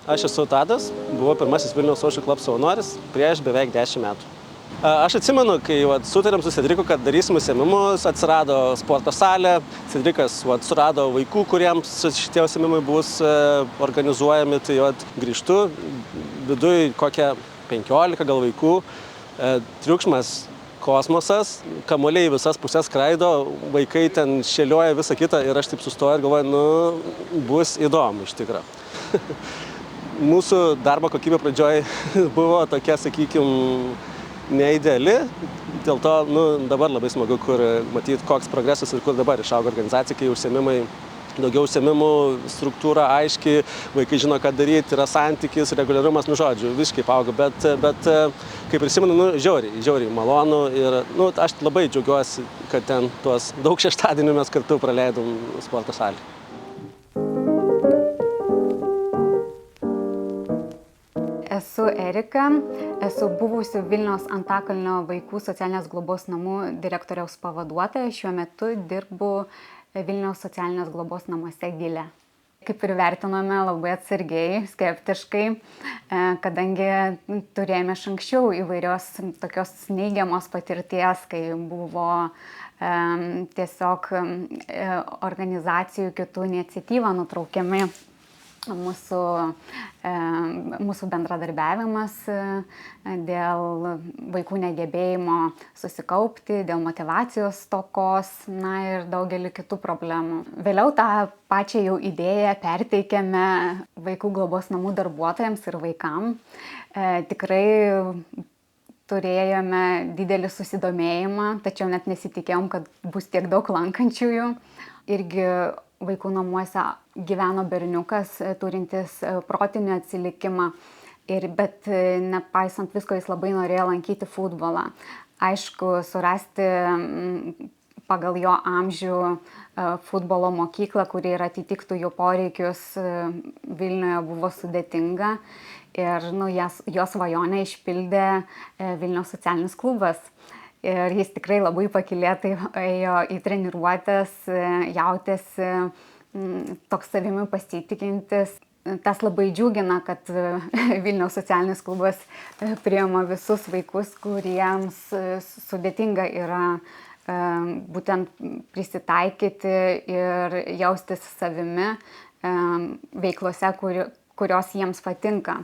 Aš esu Tadas, buvau pirmasis Vilniaus Social Club savanoris prieš beveik 10 metų. Aš atsimenu, kai sutarėm su Cedriku, kad darysim užsiėmimus, atsirado sporto salė, Cedrikas surado vaikų, kuriems šitie užsiėmimai bus organizuojami, tai grįžtu, viduj kokią 15 gal vaikų, triukšmas kosmosas, kamuoliai visas pusės skraido, vaikai ten šėlioja visą kitą ir aš taip sustoju ir galvoju, bus įdomu iš tikrųjų. Mūsų darbo kokybė pradžioj buvo tokia, sakykime, neideali, dėl to dabar labai smagu, kur matyti, koks progresas ir kur dabar išauga organizacija, kai užsiėmimai, daugiau užsiėmimų, struktūra aiški, vaikai žino, ką daryti, yra santykis, reguliarumas, žodžiu, visiškai auga, bet kaip prisimenu, žiauriai malonu ir aš labai džiaugiuosi, kad ten tuos daug šeštadienių mes kartu praleidom sporto salėje. Esu Erika, esu buvusi Vilniaus Antakalnio vaikų socialinės globos namų direktoriaus pavaduotoja, šiuo metu dirbu Vilniaus socialinės globos namuose Gile. Kaip ir vertinome labai atsargiai, skeptiškai, kadangi turėjome iš anksčiau įvairios tokios neigiamos patirties, kai buvo tiesiog organizacijų kitų iniciatyvą nutraukiami mūsų bendradarbiavimas dėl vaikų negebėjimo susikaupti, dėl motyvacijos stokos, ir daugelį kitų problemų. Vėliau tą pačią jau idėją perteikėme vaikų globos namų darbuotojams ir vaikam. Tikrai turėjome didelį susidomėjimą, tačiau net nesitikėjom, kad bus tiek daug lankančiųjų. Irgi vaikų namuose gyveno berniukas, turintis protinį atsilikimą, bet nepaisant visko jis labai norėjo lankyti futbolą. Aišku, surasti pagal jo amžių futbolo mokyklą, kuri ir atitiktų jo poreikius, Vilniuje buvo sudėtinga. Ir jo svajonę išpildė Vilniaus socialinis klubas. Ir jis tikrai labai pakylėtai ėjo į treniruotes, jautėsi toks savimi pasitikintis. Tas labai džiugina, kad Vilniaus socialinis klubas priima visus vaikus, kuriems sudėtinga yra būtent prisitaikyti ir jaustis savimi veiklose, kurios jiems patinka.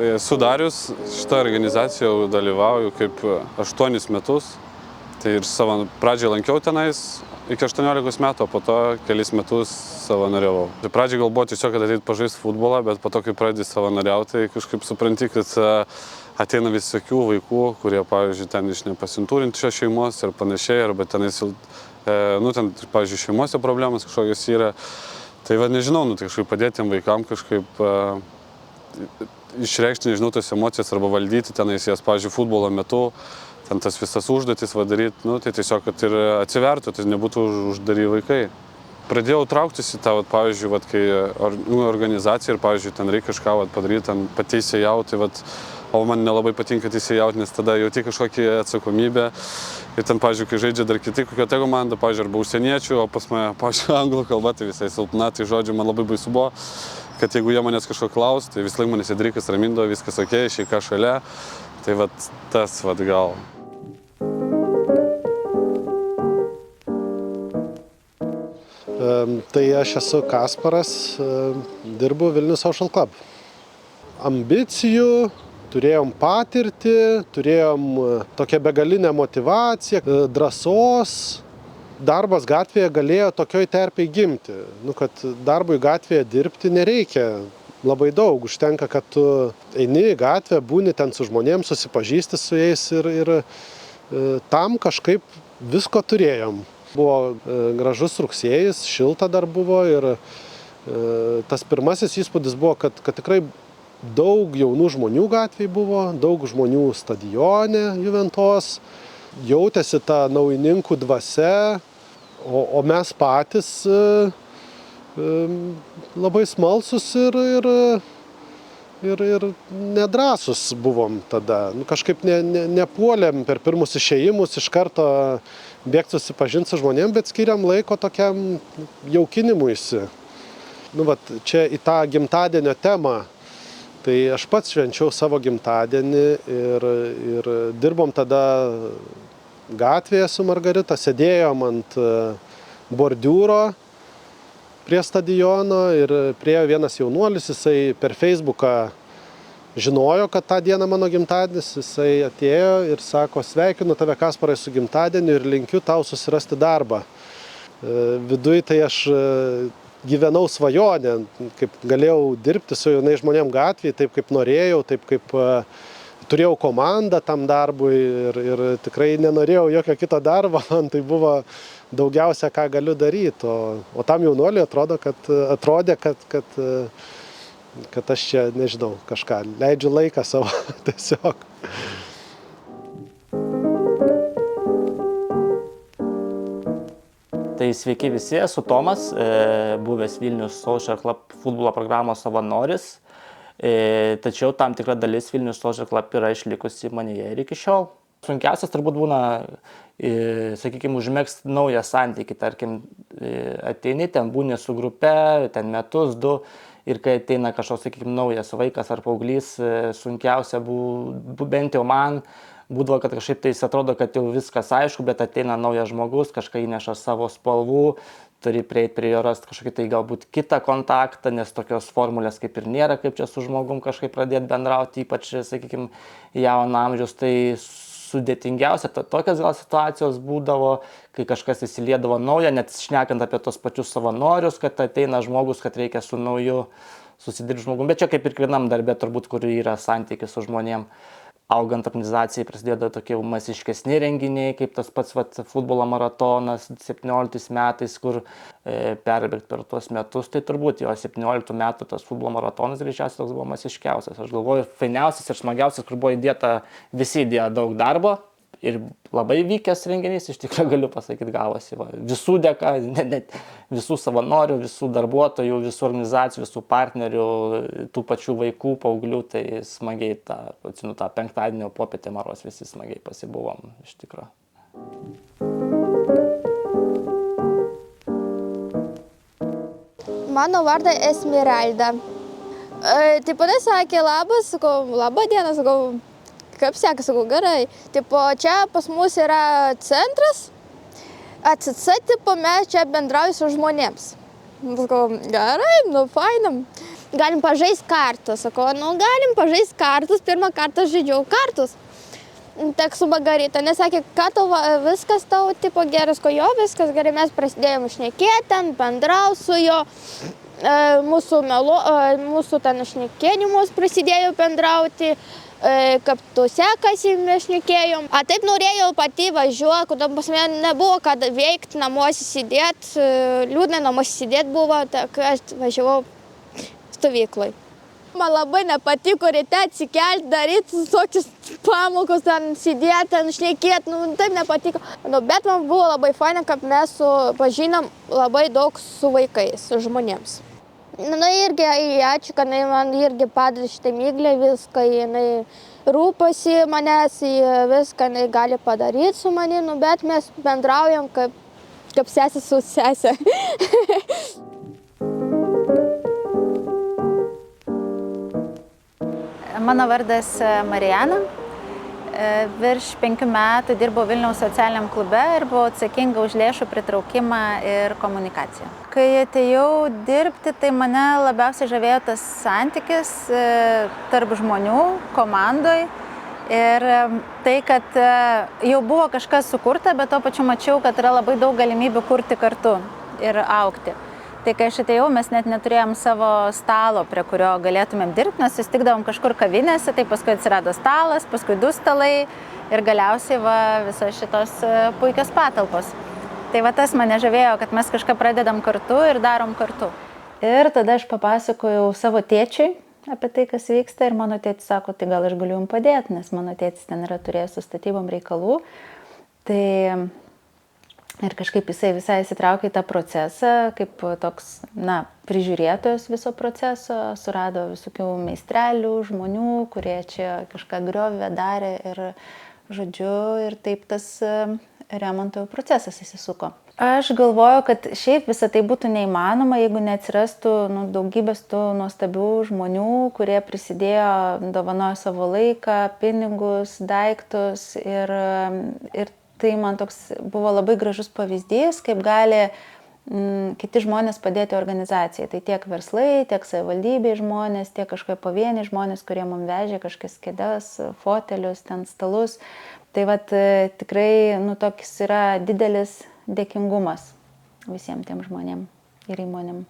Tai esu Darius, šitą organizaciją dalyvauju kaip 8 metus. Tai ir pradžiai lankiau tenais iki 18 metų, o po to kelis metus savanoriavau. Tai pradžiai gal buvo tiesiog, kad ateit pažaisti futbolą, bet po to, kai pradedi savanoriauti, tai kažkaip supranti, kad ateina visokių vaikų, kurie, pavyzdžiui, ten iš nepasiturinčios šeimos ir panašiai, arba tenais, ten, pavyzdžiui, šeimose problemas kažkokios yra. Tai nežinau, tai kažkaip padėti tiem vaikam kažkaip išreikšti, nežinau, tas emocijas arba valdyti tenais jas, pavyzdžiui, futbolo metu, ten tas visas užduotis daryti, tai tiesiog, kad ir atsivertų, tai nebūtų uždari vaikai. Pradėjau trauktis į tą, pavyzdžiui, kai organizacija ir, pavyzdžiui, ten reikia kažką padaryti, ten pateisėjauti, o man nelabai patinka teisėjauti, nes tada jauti kažkokią atsakomybę. Ir ten, pavyzdžiui, kai žaidžia dar kiti kokia komanda, pavyzdžiui, arba užsieniečių, o pas mane, pavyzdžiui, anglų kalba, tai visai silpna, tai žodžiu, man labai baisu buvo, kad jeigu jie manęs kažko klaus, tai vis laik manęs Cedrikas ramindavo, viskas okei, išeika šalia, tai tas gal. Tai aš esu Kasparas, dirbu Vilnius Social Club. Ambicijų, turėjom patirtį, turėjom tokią begalinę motyvaciją, drąsos. Darbas gatvėje galėjo tokioj terpėj gimti. Kad darbui gatvėje dirbti nereikia labai daug. Užtenka, kad tu eini į gatvę, būni ten su žmonėms, susipažįsti su jais ir tam kažkaip visko turėjom. Buvo gražus rugsėjis, šilta dar buvo ir tas pirmasis įspūdis buvo, kad tikrai daug jaunų žmonių gatvėje buvo, daug žmonių stadione Juventos, jautėsi ta naujininkų dvasia, o mes patys labai smalsus ir ir nedrąsus buvom tada. Nu, kažkaip nepuolėm per pirmus išėjimus iš karto bėgti susipažinti su žmonėm, bet skiriam laiko tokiam jaukinimuisi. Nu, vat, čia į tą gimtadienio temą. Tai aš pats švenčiau savo gimtadienį ir dirbom tada gatvėje su Margarita, sėdėjom ant bordiūro prie stadiono ir priėjo vienas jaunuolis, jisai per Facebooką žinojo, kad tą dieną mano gimtadienis, jisai atėjo ir sako, sveikinu tave Kasparai su gimtadieniu ir linkiu tau susirasti darbą. Viduj tai aš gyvenau svajonę, kaip galėjau dirbti su jaunais žmonėm gatvėje, taip kaip norėjau, taip kaip turėjau komandą tam darbui ir tikrai nenorėjau jokio kito darbo, man tai buvo daugiausia, ką galiu daryti, o tam jaunuoliui atrodė, kad aš čia, nežinau, kažką, leidžiu laiką savo tiesiog. Tai sveiki visi, esu Tomas, buvęs Vilnius Social Club futbolo programos savanoris, tačiau tam tikra dalis Vilnius Social Club yra išlikusi manyje ir iki šiol. Sunkiausias turbūt būna, sakykime, užmegzti naują santykį, tarkim, ateini, ten būni su grupe, ten metus, 2, ir kai ateina kažkoks, sakykime, naujas vaikas ar paauglys, sunkiausia bent jau man, būdavo, kad kažkaip tai atrodo, kad jau viskas aišku, bet ateina naujas žmogus, kažką įneša savo spalvų, turi prieiti prie jo rasti kažkokį tai galbūt kitą kontaktą, nes tokios formulės kaip ir nėra, kaip čia su žmogum kažkaip pradėti bendrauti, ypač, sakykime, jauno amžiaus, tai sudėtingiausia, tokios gal situacijos būdavo, kai kažkas įsiliedavo naują, net šnekant apie tos pačius savanorius, kad ateina žmogus, kad reikia su nauju susidirbti žmogum, bet čia kaip ir kiekvienam darbe turbūt, kur yra santykis su žmonėm. Augant organizacijai prasidėjo tokie masiškesni renginiai, kaip tas pats futbolo maratonas 17 metais, kur perbėgti per tuos metus, tai turbūt jo 17 metų tas futbolo maratonas greičiausiai toks buvo masiškiausias. Aš galvoju, fainiausias ir smagiausias, kur buvo visi įdėjo daug darbo ir labai vykęs renginys, iš tikrųjų galiu pasakyti, gavosi. Visų dėka, visų savanorių, visų darbuotojų, visų organizacijų, visų partnerių, tų pačių vaikų, paauglių, tai smagiai tą penktadienio popietę maros visi smagiai pasibuvom, iš tikrųjų. Mano vardas Esmeralda. Taip pat sakė labas, sakau, labą dieną, sakau, kaip sekasi, sakau, gerai. Tipo, čia pas mus yra centras, ACC, tipo, mes čia bendraujame su žmonėms. Sakau, gerai, nu, fainam. Galim pažaisti kartus, sakau, nu, galim pažaisti kartus, pirmą kartą žaidžiau kartus. Tak su Margarita, nesakė, ką tau viskas tau, tipo, geras, ko jo viskas gerai, mes prasidėjom šnekėti, bendrau su jo. Mūsų ten šnekėjimus prasidėjo bendrauti, kaip tu sekasi mes šnekėjom. Taip norėjau pati važiuoti, kodėl pas mane nebuvo ką veikti, namuose sėdėti, liūdnai namuose sėdėti buvo, tak aš važiavau stovyklai. Man labai nepatiko ryte atsikelti, daryti tokius pamokus, ten sėdėti, ten šnekėti, nu taip nepatiko. Nu, bet man buvo labai faina, kad mes pažinom labai daug su vaikais, su žmonėms. Na irgi ačiū, kad man irgi padeda šitą Miglę viską, jinai rūpasi manęs, viską jinai gali padaryti su manimi, bet mes bendraujam kaip sesė su sesė. Mano vardas Marijana. Virš 5 metų dirbau Vilniaus socialiniam klube ir buvau atsakinga už lėšų pritraukimą ir komunikaciją. Kai atėjau dirbti, tai mane labiausiai žavėjo tas santykis tarp žmonių, komandoj. Ir tai, kad jau buvo kažkas sukurta, bet tuo pačiu mačiau, kad yra labai daug galimybių kurti kartu ir augti. Tai kai aš atėjau, mes net neturėjom savo stalo, prie kurio galėtumėm dirbti, nes susitikdavom kažkur kavinėse, tai paskui atsirado stalas, paskui 2 stalai ir galiausiai visos šitos puikios patalpos. Tai tas mane žavėjo, kad mes kažką pradedam kartu ir darom kartu. Ir tada aš papasakojau savo tėčiui apie tai, kas vyksta, ir mano tėtis sako, tai gal aš galiu jums padėti, nes mano tėtis ten yra turėjęs su statybom reikalų. Tai Ir kažkaip jisai visai įsitraukė į tą procesą, kaip toks, prižiūrėtojas viso proceso, surado visokių meistrelių, žmonių, kurie čia kažką griovė, darė ir, žodžiu, ir taip tas remonto procesas įsisuko. Aš galvoju, kad šiaip visą tai būtų neįmanoma, jeigu neatsirastų daugybės tų nuostabių žmonių, kurie prisidėjo, dovanojo savo laiką, pinigus, daiktus ir tai man toks buvo labai gražus pavyzdys, kaip gali kiti žmonės padėti organizacijai. Tai tiek verslai, tiek savivaldybei žmonės, tiek kažkokie pavieniai žmonės, kurie mums vežė kažkokias kėdes, fotelius, ten stalus. Tai tikrai toks yra didelis dėkingumas visiems tiem žmonėm ir įmonėm.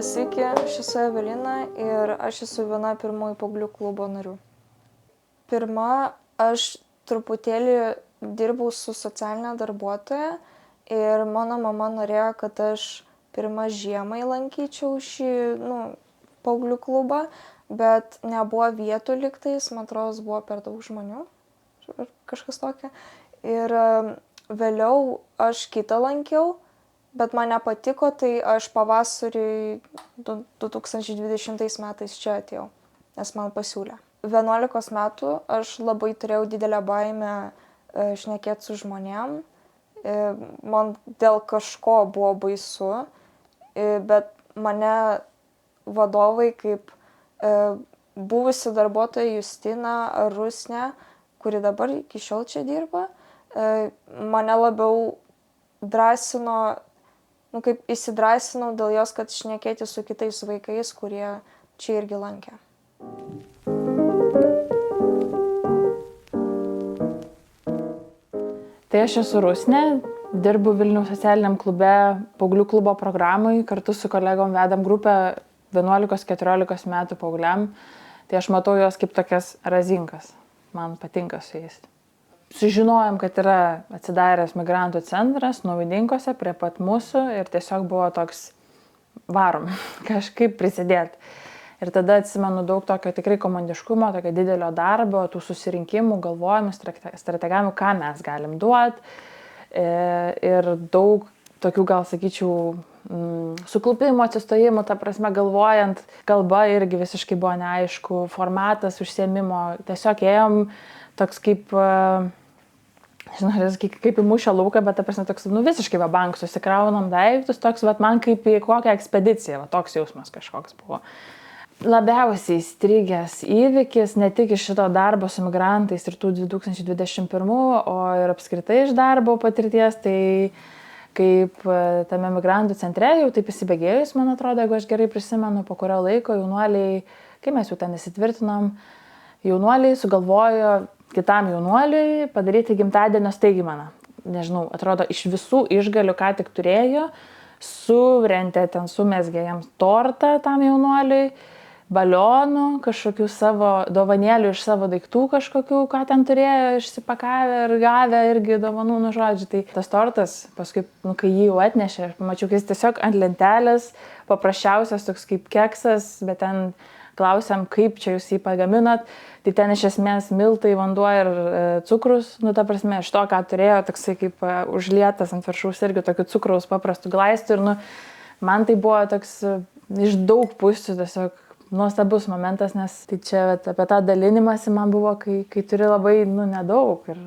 Sveiki, aš esu Evelina ir aš esu viena pirmųjų paauglių klubo narių. Pirma, aš truputėlį dirbau su socialinė darbuotoja ir mano mama norėjo, kad aš pirmą žiemą lankyčiau šį paauglių klubą, bet nebuvo vietų lygtais, man atrodo, buvo per daug žmonių ar kažkas tokio. Ir vėliau aš kitą lankiau. Bet man nepatiko, tai aš pavasarį 2020 metais čia atėjau, nes man pasiūlė. 11 metų aš labai turėjau didelę baimę šnekėti su žmonėm. Man dėl kažko buvo baisu, bet mane vadovai kaip buvusi darbuotoja Justina ar Rusnė, kuri dabar iki šiol čia dirba, mane labiau drąsino, kaip įsidrąsinau dėl jos, kad šnekėti su kitais vaikais, kurie čia irgi lankė. Tai aš esu Rusnė, dirbu Vilniaus socialiniam klube, paauglių klubo programai, kartu su kolegom vedam grupę 11-14 metų paaugliam. Tai aš matau jos kaip tokias razinkas, man patinka su jais. Sužinojom, kad yra atsidaręs migrantų centras Naujininkuose prie pat mūsų ir tiesiog buvo toks varom kažkaip prisidėti. Ir tada atsimenu daug tokio tikrai komandiškumo, tokio didelio darbo, tų susirinkimų, galvojimų, strategavimų, ką mes galim duoti. Ir daug tokių, gal sakyčiau, suklupimo, atsistojimų, ta prasme galvojant, kalba irgi visiškai buvo neaišku, formatas užsiėmimo, tiesiog ėjom toks kaip kaip į mūšio lauką, bet ta prasme toks, visiškai bank, susikraunam daiktus, toks, man kaip į kokią ekspediciją, toks jausmas kažkoks buvo. Labiausiai įstrigęs įvykis, ne tik iš šito darbo su migrantais ir tų 2021, o ir apskritai iš darbo patirties, tai kaip tame migrantų centre, jau taip įsibėgėjus, man atrodo, jeigu aš gerai prisimenu, po kurio laiko jaunuoliai, kai mes jau ten įsitvirtinom, jaunuoliai sugalvojo kitam jaunuoliui padaryti gimtadienio staigmeną. Nežinau, atrodo, iš visų išgalių, ką tik turėjo, surentė ten sumezgė jiems tortą tam jaunuoliui, balionų, kažkokių savo dovanėlių iš savo daiktų kažkokių, ką ten turėjo, išsipakavę ir gavę irgi dovanų, žodžiu. Tai tas tortas, paskui, kai jį jau atnešė, aš pamačiau, kad jis tiesiog ant lentelės, paprasčiausias toks kaip keksas, bet ten klausiam, kaip čia jūs jį pagaminot, tai ten iš esmės miltai, vanduo ir cukrus, ta prasme, iš to, ką turėjo, toksai kaip užlietas ant viršaus irgi tokių cukraus paprastų glaistų ir man tai buvo toks iš daug pusių tiesiog nuostabus momentas, nes tai čia apie tą dalinimąsi man buvo, kai turi labai nedaug ir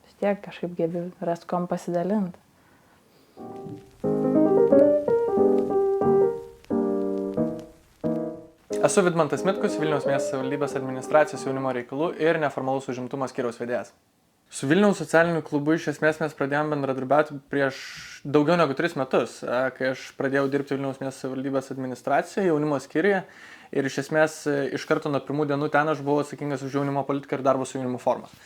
vis tiek kažkaip gebi rasti kom pasidalinti. Esu Vidmantas Mitkus, Vilniaus miesto savivaldybės administracijos jaunimo reikalų ir neformalus užimtumo skyriaus vedėjas. Su Vilniaus socialiniu klubu iš esmės mes pradėjome bendradarbiauti prieš daugiau negu 3 metus, kai aš pradėjau dirbti Vilniaus miesto savivaldybės administracijoje, jaunimo skyriuje ir iš esmės iš karto nuo pirmų dienų ten aš buvau atsakingas už jaunimo politiką ir darbą su jaunimu formas.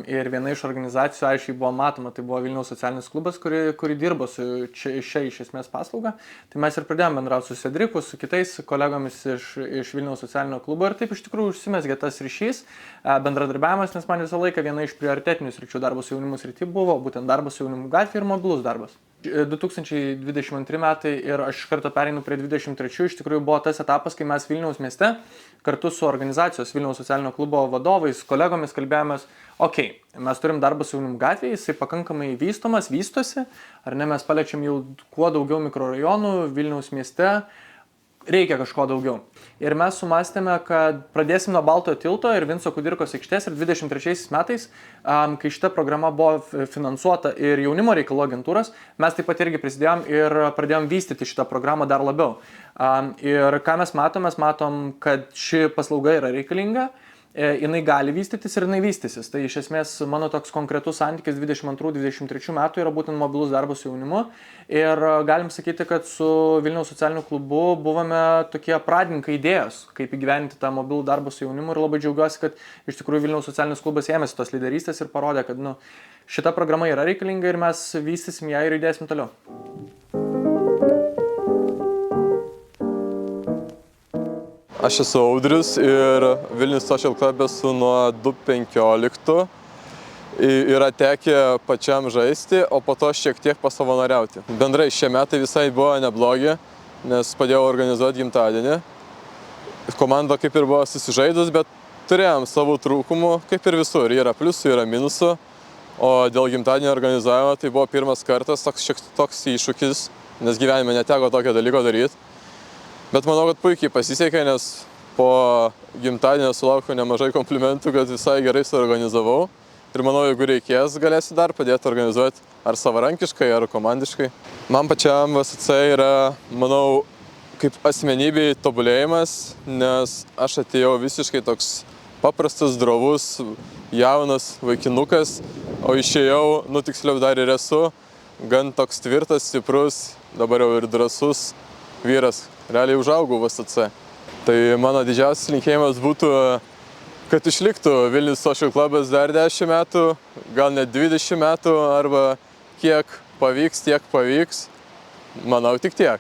Ir viena iš organizacijų aiškiai buvo matoma, tai buvo Vilniaus socialinis klubas, kuri dirbo su šia iš esmės paslauga. Tai mes ir pradėjome bendrauti su Cedriku, su kitais kolegomis iš Vilniaus socialinio klubo ir taip iš tikrųjų užsimezgė tas ryšys, bendradarbiavimas, nes man visą laiką viena iš prioritetinių sričių darbo su jaunimu srity buvo būtent darbas su jaunimu gatvėje ir mobilus darbas. 2022 metai ir aš iš karto pereinu prie 23. Iš tikrųjų buvo tas etapas, kai mes Vilniaus mieste kartu su organizacijos Vilniaus socialinio klubo vadovais, kolegomis kalbėjomės, mes turim darbą su jaunimu gatvėje, jisai pakankamai vystosi, ar ne, mes paliečiam jau kuo daugiau mikrorajonų Vilniaus mieste, reikia kažko daugiau. Ir mes sumastėme, kad pradėsim nuo Baltojo tilto ir Vinco Kudirkos aikštės ir 23 metais, kai šita programa buvo finansuota ir jaunimo reikalų agentūros, mes taip pat irgi prisidėjom ir pradėjom vystyti šitą programą dar labiau. Ir ką mes matom, kad ši paslauga yra reikalinga, jinai gali vystytis ir jinai vystysis. Tai iš esmės mano toks konkretus santykis 22-23 metų yra būtent mobilus darbas su jaunimu. Ir galim sakyti, kad su Vilniaus socialiniu klubu buvome tokie pradininkai idėjos, kaip įgyventi tą mobilų darbą su jaunimu. Ir labai džiaugiuosi, kad iš tikrųjų Vilniaus socialinis klubas ėmėsi tos lyderystės ir parodė, kad šita programa yra reikalinga ir mes vystysim ją ir judėsim toliau. Aš esu Audrius ir Vilnius Social Club esu nuo 2015. Yra tekę pačiam žaisti, o po to šiek tiek pasavanoriauti. Bendrai šie metai visai buvo neblogi, nes padėjau organizuoti gimtadienį. Komanda kaip ir buvo susižaidus, bet turėjom savo trūkumų, kaip ir visur. Yra pliusų, yra minusų. O dėl gimtadienio organizavimo tai buvo pirmas kartas toks iššūkis, nes gyvenime neteko tokio dalyko daryti. Bet manau, kad puikiai pasisekė, nes po gimtadienio sulaukiau nemažai komplimentų, kad visai gerai suorganizavau. Ir manau, jeigu reikės, galėsiu dar padėti organizuoti ar savarankiškai, ar komandiškai. Man pačiam VSC yra, manau, kaip asmenybei tobulėjimas, nes aš atėjau visiškai toks paprastas, drovus, jaunas vaikinukas, o išėjau, tiksliau dar ir esu, gan toks tvirtas, stiprus, dabar jau ir drąsus vyras. Realiai užaugau VSC. Tai mano didžiausias linkėjimas būtų, kad išliktų Vilnius Social Clubas dar 10 metų, gal net 20 metų, arba kiek pavyks, tiek pavyks. Manau, tik tiek.